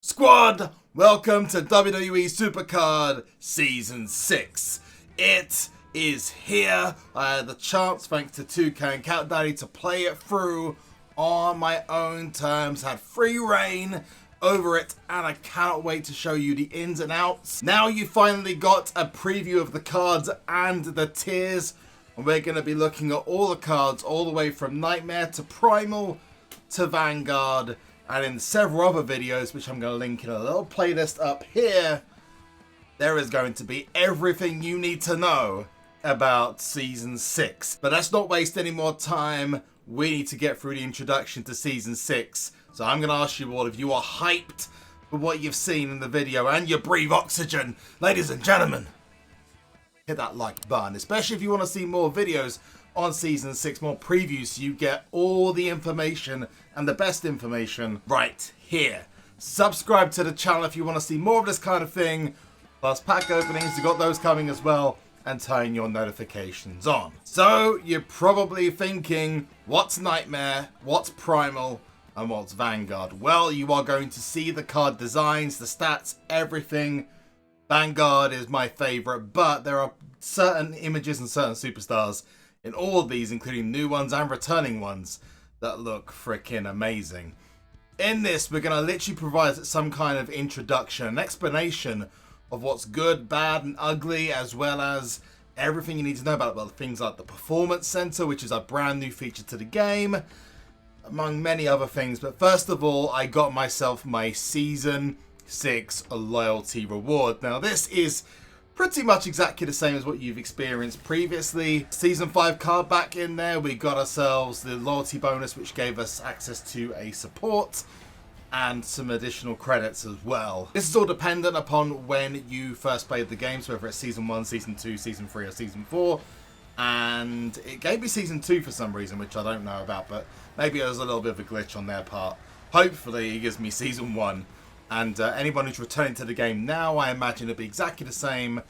Squad, welcome to WWE SUPERCARD Season 6. It is here. I had the chance, thanks to 2K and Cat Daddy, to play it through on my own terms. Had free reign over it, and I cannot wait to show you the ins and outs. Now you finally got a preview of the cards and the tiers, and we're going to be looking at all the cards all the way from Nightmare to Primal to Vanguard, and in several other videos, which I'm going to link in a little playlist up here, there is going to be everything you need to know about Season 6. But let's not waste any more time. We need to get through the introduction to Season 6. So I'm going to ask you all if you are hyped for what you've seen in the video and you breathe oxygen. Ladies and gentlemen, hit that like button, especially if you want to see more videos on Season 6, more previews, so you get all the information and the best information right here. Subscribe to the channel if you want to see more of this kind of thing, plus pack openings, you got those coming as well, and turn your notifications on. So you're probably thinking, what's Nightmare, what's Primal, and what's Vanguard? Well, you are going to see the card designs, the stats, everything. Vanguard is my favorite, but there are certain images and certain superstars in all of these, including new ones and returning ones, that look freaking amazing. In this, we're going to literally provide some kind of introduction, an explanation of what's good, bad, and ugly, as well as everything you need to know about things like the Performance Center, which is a brand new feature to the game, among many other things. But first of all, I got myself my Season 6 loyalty reward. Now, this is pretty much exactly the same as what you've experienced previously. Season 5 card back in there, we got ourselves the loyalty bonus, which gave us access to a support and some additional credits as well. This is all dependent upon when you first played the game, so whether it's Season 1, Season 2, Season 3, or Season 4. And it gave me Season 2 for some reason, which I don't know about, but maybe it was a little bit of a glitch on their part. Hopefully it gives me Season 1. And anyone who's returning to the game now, I imagine it'll be exactly the same,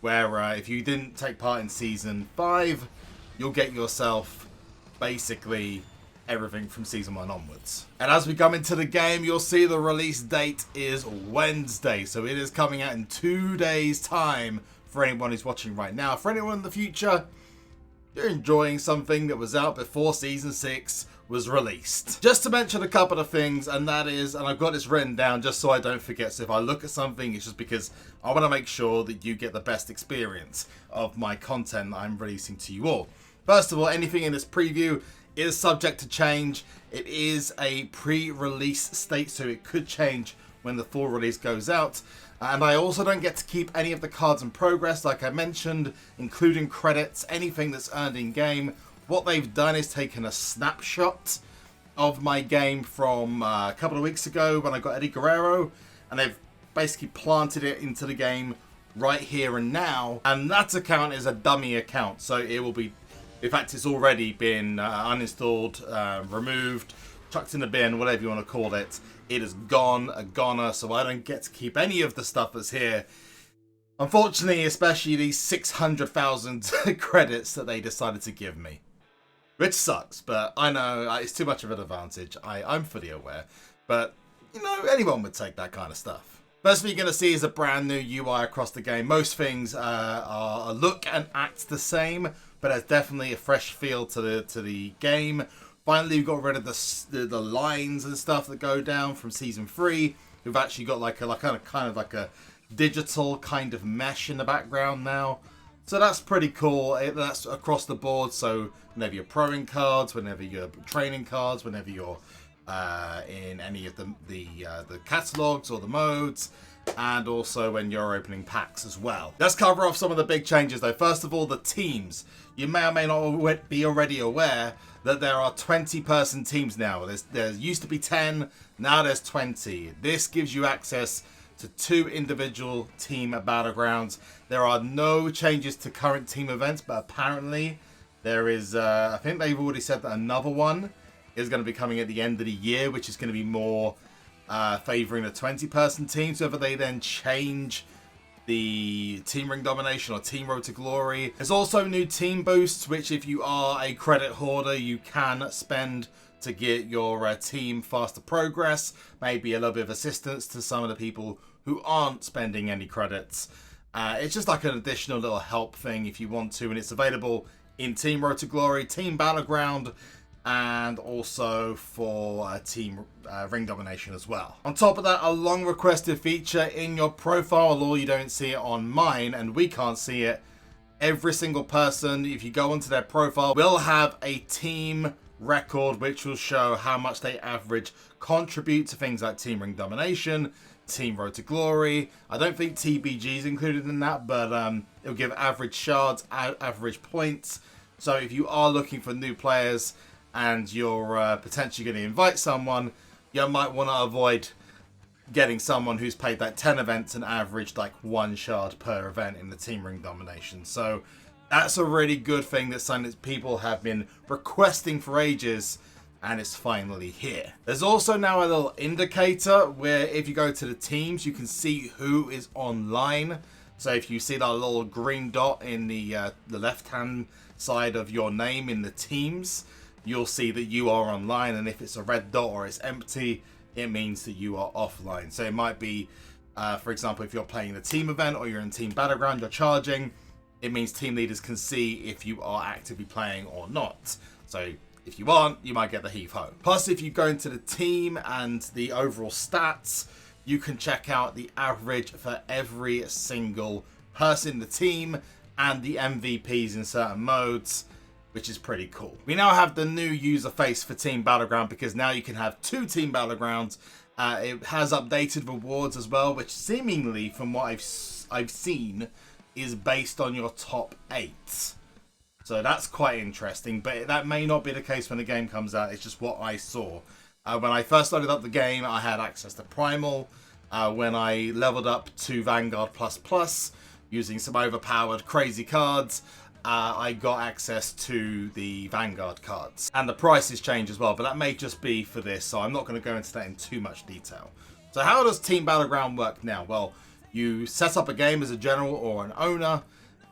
where if you didn't take part in Season 5, you'll get yourself basically everything from Season 1 onwards. And as we come into the game, you'll see the release date is Wednesday, so it is coming out in 2 days' time for anyone who's watching right now. For anyone in the future, you're enjoying something that was out before Season 6 was released. Just to mention a couple of things, and that is, and I've got this written down just so I don't forget, so if I look at something, it's just because I want to make sure that you get the best experience of my content that I'm releasing to you all. First of all, anything in this preview is subject to change. It is a pre-release state, so it could change when the full release goes out. And I also don't get to keep any of the cards in progress, like I mentioned, including credits, anything that's earned in game. What they've done is taken a snapshot of my game from a couple of weeks ago when I got Eddie Guerrero, and they've basically planted it into the game right here and now. And that account is a dummy account, so it will be, in fact, it's already been uninstalled, removed, chucked in the bin, whatever you want to call it. It is gone, a goner, so I don't get to keep any of the stuff that's here. Unfortunately, especially these 600,000 credits that they decided to give me. Which sucks, but I know it's too much of an advantage. I'm fully aware. But, you know, anyone would take that kind of stuff. First thing you're going to see is a brand new UI across the game. Most things look and act the same, but there's definitely a fresh feel to the game. Finally, we've got rid of the lines and stuff that go down from Season 3. We've actually got like a digital kind of mesh in the background now. So that's pretty cool. That's across the board. So whenever you're proing cards, whenever you're training cards, whenever you're in any of the catalogs or the modes, and also when you're opening packs as well. Let's cover off some of the big changes though. First of all, the teams. You may or may not be already aware that there are 20-person teams now. There used to be 10, now there's 20. This gives you access to 2 individual team battlegrounds. There are no changes to current team events, but apparently there is, I think they've already said that another one is going to be coming at the end of the year, which is going to be more favoring the 20-person teams. Whether they then change the Team Ring Domination or Team Road to Glory. There's also new team boosts, which if you are a credit hoarder, you can spend to get your team faster progress, maybe a little bit of assistance to some of the people who aren't spending any credits. It's just like an additional little help thing if you want to, and it's available in Team Road to Glory, Team Battleground, and also for Team Ring Domination as well. On top of that, a long requested feature in your profile, although you don't see it on mine and we can't see it. Every single person, if you go onto their profile, will have a team record which will show how much they average contribute to things like Team Ring Domination, Team Road to Glory. I don't think TBG is included in that, but it'll give average shards, average points. So if you are looking for new players and you're potentially going to invite someone, you might want to avoid getting someone who's played like 10 events and averaged like 1 shard per event in the Team Ring Domination. So that's a really good thing, that's something that people have been requesting for ages, and it's finally here. There's also now a little indicator where if you go to the teams, you can see who is online. So if you see that little green dot in the left-hand side of your name in the teams, you'll see that you are online, and if it's a red dot or it's empty, it means that you are offline. So it might be, for example, if you're playing the team event or you're in Team Battleground, you're charging, it means team leaders can see if you are actively playing or not. So if you aren't, you might get the heave-ho. Plus, if you go into the team and the overall stats, you can check out the average for every single person in the team and the MVPs in certain modes, which is pretty cool. We now have the new user face for Team Battleground because now you can have 2 Team Battlegrounds. It has updated rewards as well, which seemingly, from what I've seen, is based on your top 8. So that's quite interesting, but that may not be the case when the game comes out. It's just what I saw. When I first started up the game, I had access to Primal. When I leveled up to Vanguard Plus, using some overpowered crazy cards, I got access to the Vanguard cards. And the prices change as well, but that may just be for this, so I'm not going to go into that in too much detail. So how does Team Battleground work now? Well, you set up a game as a general or an owner,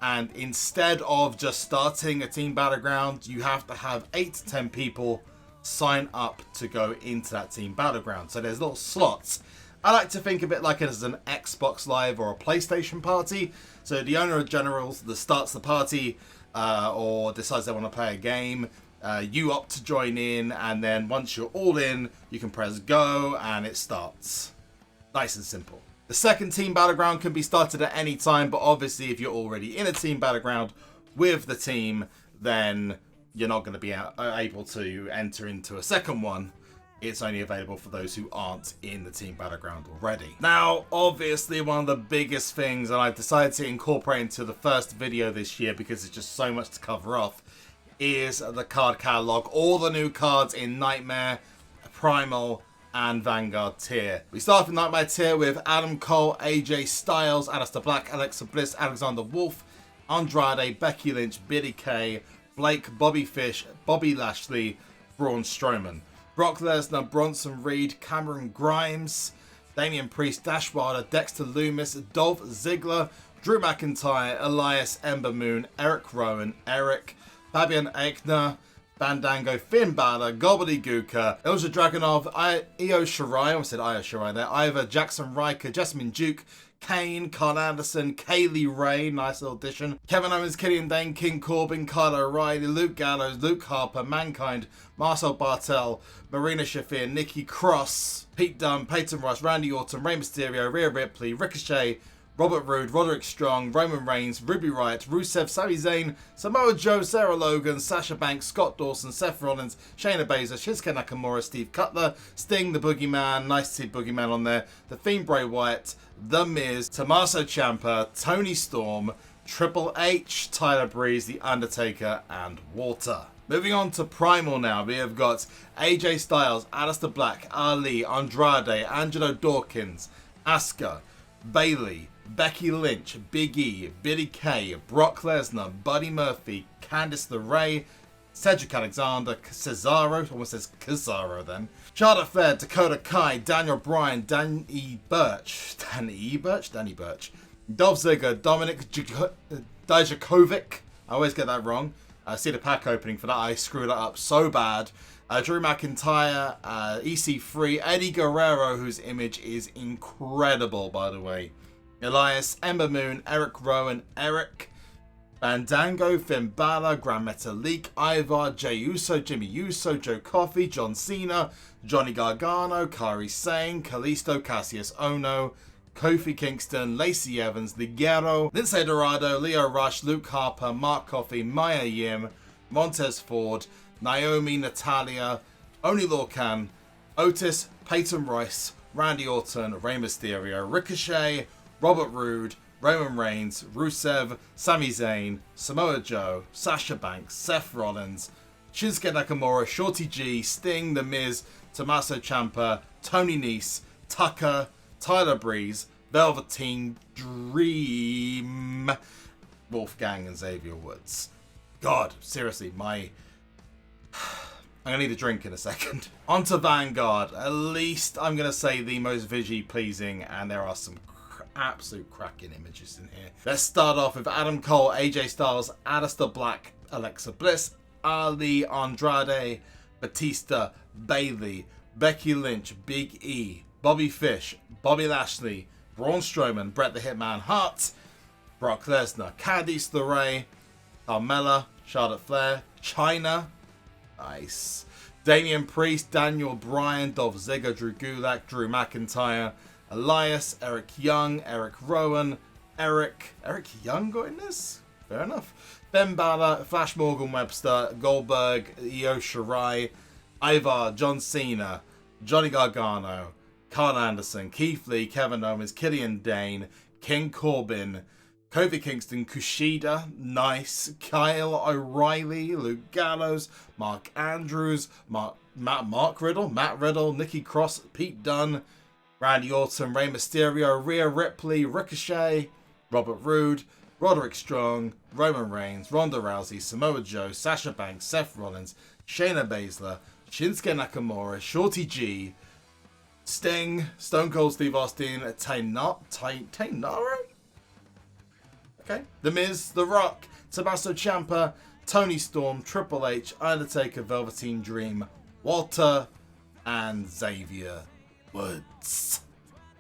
and instead of just starting a Team Battleground, you have to have 8 to 10 people sign up to go into that Team Battleground. So there's little slots. I like to think of it like as an Xbox Live or a PlayStation party. So the owner of generals that starts the party or decides they want to play a game, you opt to join in, and then once you're all in, you can press go and it starts. Nice and simple. The second Team Battleground can be started at any time, but obviously if you're already in a Team Battleground with the team, then you're not going to be able to enter into a second one. It's only available for those who aren't in the Team Battleground already. Now, obviously, one of the biggest things, and I've decided to incorporate into the first video this year because it's just so much to cover off, is the card catalog. All the new cards in Nightmare, Primal, and Vanguard Tier. We start with Nightmare Tier with Adam Cole, AJ Styles, Aleister Black, Alexa Bliss, Alexander Wolf, Andrade, Becky Lynch, Billie Kay, Blake, Bobby Fish, Bobby Lashley, Braun Strowman. Brock Lesnar, Bronson Reed, Cameron Grimes, Damian Priest, Dash Wilder, Dexter Lumis, Dolph Ziggler, Drew McIntyre, Elias, Ember Moon, Eric Rowan, Eric, Fabian Aichner, Fandango, Finn Balor, Gobbledy Gooker, Ilja Dragunov, Io Shirai, I almost said Io Shirai there, Ivor, Jackson Riker, Jessamine Duke, Kane, Carl Anderson, Kaylee Ray, nice little addition, Kevin Owens, Killian Dane, King Corbin, Kyle O'Reilly, Luke Gallows, Luke Harper, Mankind, Marcel Bartel, Marina Shafir, Nikki Cross, Pete Dunne, Peyton Royce, Randy Orton, Rey Mysterio, Rhea Ripley, Ricochet, Robert Roode, Roderick Strong, Roman Reigns, Ruby Riott, Rusev, Sami Zayn, Samoa Joe, Sarah Logan, Sasha Banks, Scott Dawson, Seth Rollins, Shayna Baszler, Shinsuke Nakamura, Steve Cutler, Sting, The Boogeyman, nice to see Boogeyman on there, The Fiend Bray Wyatt, The Miz, Tommaso Ciampa, Tony Storm, Triple H, Tyler Breeze, The Undertaker, and Walter. Moving on to Primal now, we have got AJ Styles, Aleister Black, Ali, Andrade, Angelo Dawkins, Asuka, Bayley, Becky Lynch, Big E, Billie Kay, Brock Lesnar, Buddy Murphy, Candice LeRae, Cedric Alexander, Cesaro, almost says Cesaro then, Charlotte Flair, Dakota Kai, Daniel Bryan, Danny Burch, Dolph Ziggler, Dominic Dijakovic, I always get that wrong. I see the pack opening for that, I screwed that up so bad. Drew McIntyre, EC3, Eddie Guerrero, whose image is incredible, by the way. Elias, Ember Moon, Eric Rowan, Eric, Bandango, Finn Balor, Grand Metalik, Ivar, Jey Uso, Jimmy Uso, Joe Coffey, John Cena, Johnny Gargano, Kairi Sane, Kalisto, Cassius Ono, Kofi Kingston, Lacey Evans, Ligero, Lince Dorado, Leo Rush, Luke Harper, Mark Coffey, Maya Yim, Montez Ford, Naomi, Natalia, Oni Lorcan, Otis, Peyton Royce, Randy Orton, Rey Mysterio, Ricochet, Robert Roode, Roman Reigns, Rusev, Sami Zayn, Samoa Joe, Sasha Banks, Seth Rollins, Shinsuke Nakamura, Shorty G, Sting, The Miz, Tommaso Ciampa, Tony Nese, Tucker, Tyler Breeze, Velveteen Dream, Wolfgang, and Xavier Woods. God, seriously, I'm going to need a drink in a second. On to Vanguard. At least I'm going to say the most visually pleasing, and there are some absolute cracking images in here. Let's start off with Adam Cole, AJ Styles, Aleister Black, Alexa Bliss, Ali, Andrade, Batista, Bayley, Becky Lynch, Big E, Bobby Fish, Bobby Lashley, Braun Strowman, Bret the Hitman Hart, Brock Lesnar, Candice LeRae, Carmella, Charlotte Flair, Chyna, nice, Damian Priest, Daniel Bryan, Dolph Ziggler, Drew Gulak, Drew McIntyre, Elias, Eric Young, Eric Rowan, Eric Young got in this? Fair enough. Ben Balor, Flash Morgan Webster, Goldberg, Io Shirai, Ivar, John Cena, Johnny Gargano, Carl Anderson, Keith Lee, Kevin Owens, Killian Dane, King Corbin, Kofi Kingston, Kushida, nice, Kyle O'Reilly, Luke Gallows, Mark Andrews, Matt Riddle, Nikki Cross, Pete Dunne, Randy Orton, Rey Mysterio, Rhea Ripley, Ricochet, Robert Roode, Roderick Strong, Roman Reigns, Ronda Rousey, Samoa Joe, Sasha Banks, Seth Rollins, Shayna Baszler, Shinsuke Nakamura, Shorty G, Sting, Stone Cold Steve Austin, Tainara? Okay. The Miz, The Rock, Tommaso Ciampa, Tony Storm, Triple H, Undertaker, Velveteen Dream, Walter, and Xavier Woods.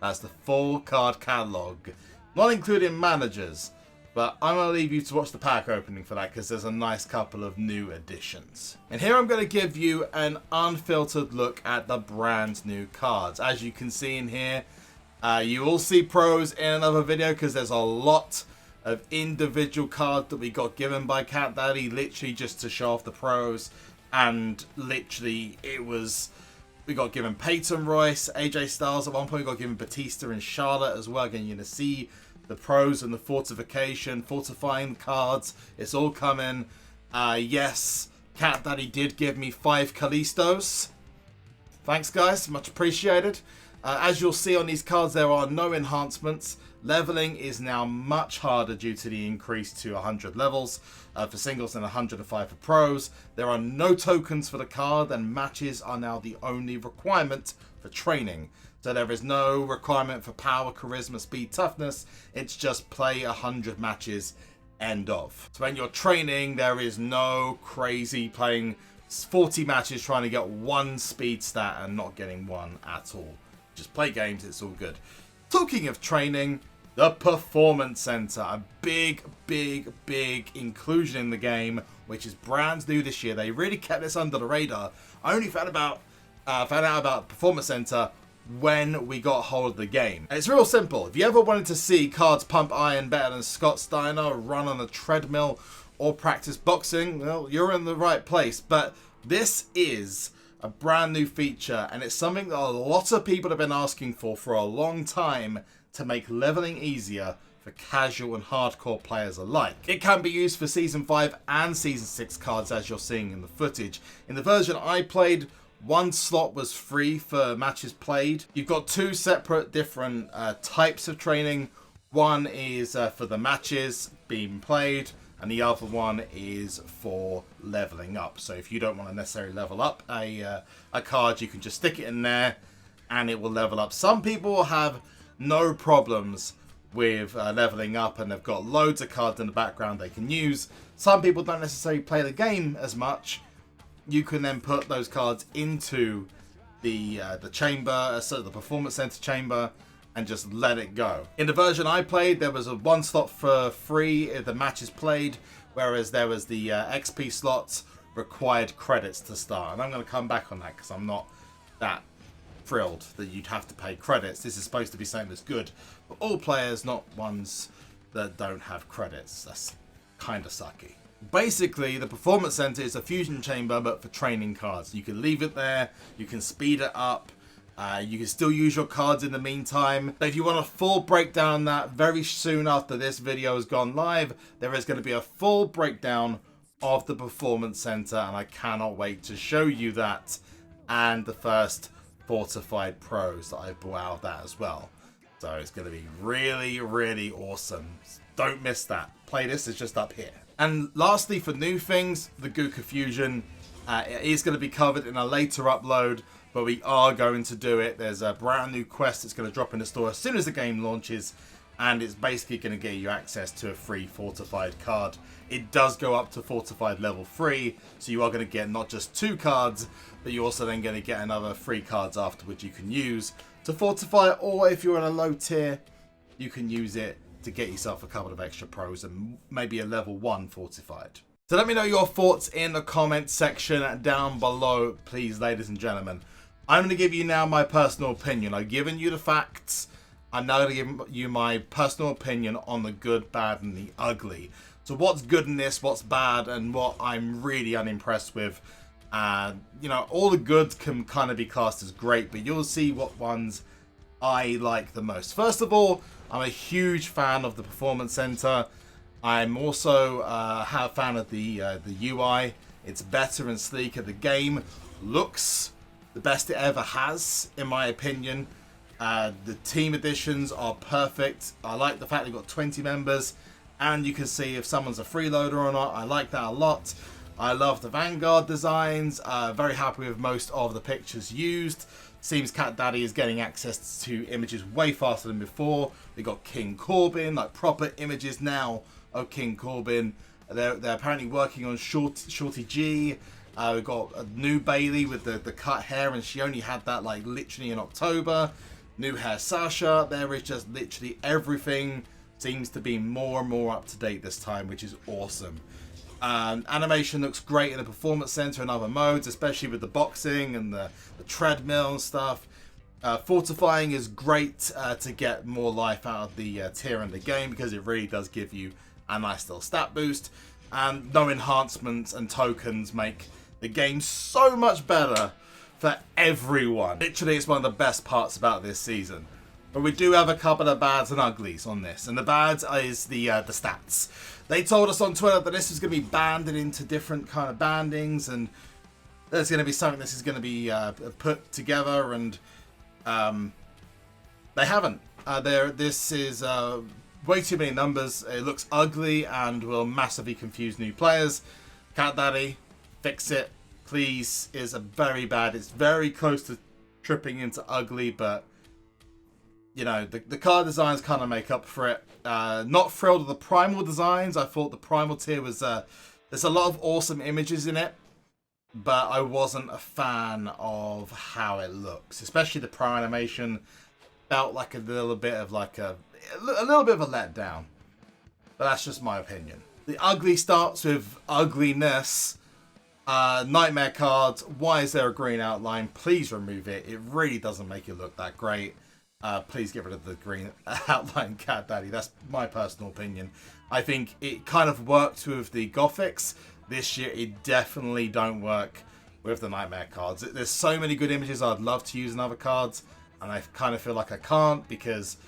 That's the full card catalogue. Not including managers, but I'm going to leave you to watch the pack opening for that because there's a nice couple of new additions. And here I'm going to give you an unfiltered look at the brand new cards. As you can see in here, you will see pros in another video because there's a lot of individual cards that we got given by Cat Daddy literally just to show off the pros. And literally we got given Peyton Royce, AJ Styles. At one point we got given Batista and Charlotte as well. Again, you're going to see the pros and the fortifying cards. It's all coming. Yes, Cat Daddy did give me 5 Kalistos. Thanks guys, much appreciated. As you'll see on these cards, there are no enhancements. Leveling is now much harder due to the increase to 100 levels for singles and 105 for pros. There are no tokens for the card, and matches are now the only requirement for training. So there is no requirement for power, charisma, speed, toughness. It's just play 100 matches, end of. So when you're training, there is no crazy playing 40 matches trying to get one speed stat and not getting one at all. Just play games, it's all good. Talking of training, the Performance Center, a big inclusion in the game, which is brand new this year. They really kept this under the radar. I only found out about Performance Center when we got hold of the game. And it's real simple. If you ever wanted to see cards pump iron better than Scott Steiner, run on a treadmill, or practice boxing, well, you're in the right place. But this is a brand new feature, and it's something that a lot of people have been asking for a long time, to make leveling easier for casual and hardcore players alike. It can be used for Season 5 and Season 6 cards, as you're seeing in the footage. In the version I played, one slot was free for matches played. You've got 2 separate different types of training. One is for the matches being played, and the other one is for leveling up. So if you don't want to necessarily level up a card, you can just stick it in there and it will level up. Some people have no problems with leveling up, and they've got loads of cards in the background they can use. Some people don't necessarily play the game as much, you can then put those cards into the chamber, so the performance center chamber, and just let it go. In the version I played, there was a 1 slot for free if the match is played, whereas there was the XP slots required credits to start. And I'm going to come back on that because I'm not that thrilled that you'd have to pay credits. This is supposed to be something that's good for all players, not ones that don't have credits. That's kind of sucky. Basically, the performance center is a fusion chamber, but for training cards. You can leave it there, you can speed it up, you can still use your cards in the meantime. But if you want a full breakdown on that, very soon after this video has gone live, there is going to be a full breakdown of the performance center, and I cannot wait to show you that, and the first fortified pros that I brought out of that as well. So it's going to be really, really awesome. Don't miss that. Playlist is just up here. And lastly, for new things, the Gooker Fusion is going to be covered in a later upload, but we are going to do it. There's a brand new quest that's going to drop in the store as soon as the game launches, and it's basically going to get you access to a free fortified card. It does go up to fortified level 3, so you are going to get not just 2 cards, but you're also then going to get another 3 cards afterwards you can use to fortify, or if you're in a low tier, you can use it to get yourself a couple of extra pros and maybe a level 1 fortified. So let me know your thoughts in the comment section down below, please, ladies and gentlemen. I'm going to give you now my personal opinion. I've given you the facts. I'm now going to give you my personal opinion on the good, bad, and the ugly. So what's good in this, what's bad, and what I'm really unimpressed with. You know, all the good can kind of be classed as great, but you'll see what ones I like the most. First of all, I'm a huge fan of the Performance Center. I'm also a fan of the UI. It's better and sleeker. The game looks the best it ever has, in my opinion. The team editions are perfect. I like the fact they've got 20 members, and you can see if someone's a freeloader or not. I like that a lot. I love the Vanguard designs. Very happy with most of the pictures used. Seems Cat Daddy is getting access to images way faster than before. We got King Corbin, like proper images now of King Corbin. They're apparently working on Shorty G. We've got a new Bailey with the cut hair, and she only had that like literally in October. New hair Sasha. There is just literally everything seems to be more and more up to date this time, which is awesome. Animation looks great in the Performance Center and other modes, especially with the boxing and the treadmill and stuff. Fortifying is great to get more life out of the tier in the game, because it really does give you a nice little stat boost. And no enhancements and tokens make the game so much better for everyone. Literally, it's one of the best parts about this season. But we do have a couple of bads and uglies on this. And the bads is the stats. They told us on Twitter that this is going to be banded into different kind of bandings, and there's going to be something this is going to be put together, and they haven't. This is way too many numbers. It looks ugly and will massively confuse new players. Cat Daddy, fix it, please. Is a very bad. It's very close to tripping into ugly, but you know, the card designs kind of make up for it. Not thrilled with the primal designs. I thought the primal tier was there's a lot of awesome images in it, but I wasn't a fan of how it looks. Especially the pro animation felt like a little bit of like a little bit of a letdown. But that's just my opinion. The ugly starts with ugliness. Nightmare cards. Why is there a green outline? Please remove it. It really doesn't make it look that great. Please get rid of the green outline Cat Daddy. That's my personal opinion. I think it kind of worked with the Gothics. This year, it definitely don't work with the Nightmare cards. There's so many good images I'd love to use in other cards, and I kind of feel like I can't because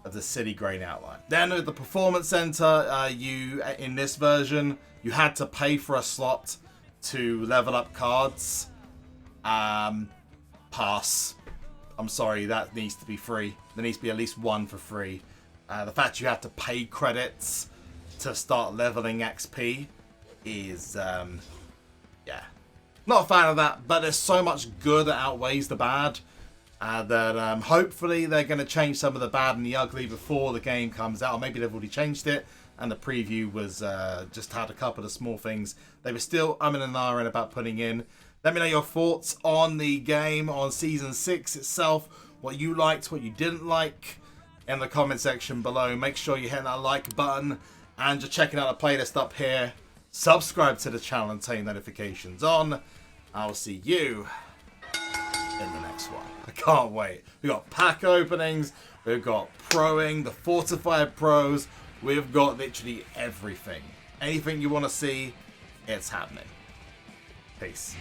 of the city grain outline. Then at the Performance Center, in this version, you had to pay for a slot to level up cards. Pass. I'm sorry, that needs to be free. There needs to be at least one for free. The fact you have to pay credits to start leveling XP is, yeah. Not a fan of that, but there's so much good that outweighs the bad that hopefully they're going to change some of the bad and the ugly before the game comes out. Or maybe they've already changed it, and the preview was just had a couple of small things they were still umming and ahhing about putting in. Let me know your thoughts on the game, on Season 6 itself, what you liked, what you didn't like, in the comment section below. Make sure you hit that like button, and just checking out the playlist up here. Subscribe to the channel and turn notifications on. I'll see you in the next one. I can't wait. We've got pack openings, we've got proing, the Fortified Pros, we've got literally everything. Anything you want to see, it's happening. Peace.